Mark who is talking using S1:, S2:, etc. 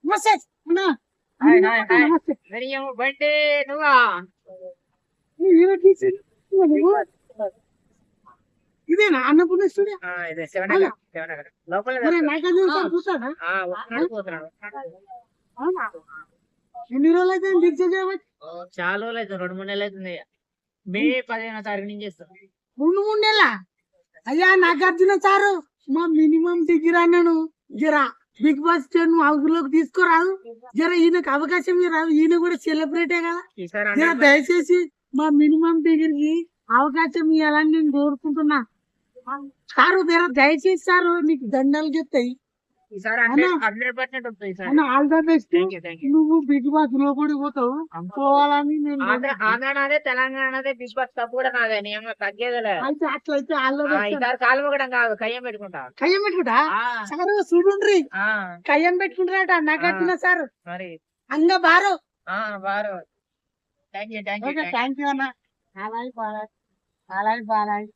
S1: నమస్తే అన్నా.
S2: Hi hi hi
S1: నమస్తే.
S2: వెరియమ్మ బండి నువ్వా
S1: ఏమో తీసి- ఇదేనా అన్నపూర్ణ స్టూడియో?
S2: ఇదే శివనగర్ లోపల
S1: మరి నాకన్నా ఒకసారి చూస్తాడా?
S2: పోతున్నాడు
S1: అవునా? ఎన్ని రోజులు అయితే దీక్ష చేయబట్టి?
S2: చాలా రోజులు అవుతుంది 2-3 నెలలు అవుతుంది మే 15వ తారీఖు నుంచి చేస్తాం
S1: 2-3 నెలల? అయ్యా నాగార్జున సారు మా మినిమం డిగ్రీ అన్నాను. జరా బిగ్ బాస్ 10 హౌస్ లోకి తీసుకురాదు. జర ఈయనకు అవకాశం రాదు. ఈయన కూడా సెలబ్రిటీ కదా.
S2: ఈసారి
S1: జర దయచేసి మా మినిమం డిగ్రీకి అవకాశం ఇవ్వాలని నేను కోరుకుంటున్నా. సారు జర దయచేసి సారు నీకు దండాలు చెప్తాయి.
S2: ఈసారి
S1: అన్న.
S2: 100% వస్తుంది ఈసారి
S1: అన్న all the best.
S2: Thank you thank you
S1: నువ్వు బిగ్ బాస్ లో కూడా పోతావు. పోవాలని నేను
S2: ఆంధ్ర నాదే తెలంగాణ నాదే బిగ్ బాస్ కప్ కూడా నాదే నేను తగ్గేదిలే
S1: అయితే అట్లయితే ఆల్ ద బెస్ట్.
S2: ఈసారి కాలు మొక్కడం కాదు కయ్యం పెట్టుకుంటా
S1: కయ్యం పెట్టుకుంటా
S2: ఆ,
S1: సారు చూడుండ్రి.
S2: ఆ,
S1: కయ్యం పెట్టుకుంటారట నాగార్జున సారు.
S2: మరి
S1: అంగ బారు.
S2: బారు thank you thank you
S1: okay thank you అన్న. అలాగే బాలాయ్ అలాగే బాలాయ్.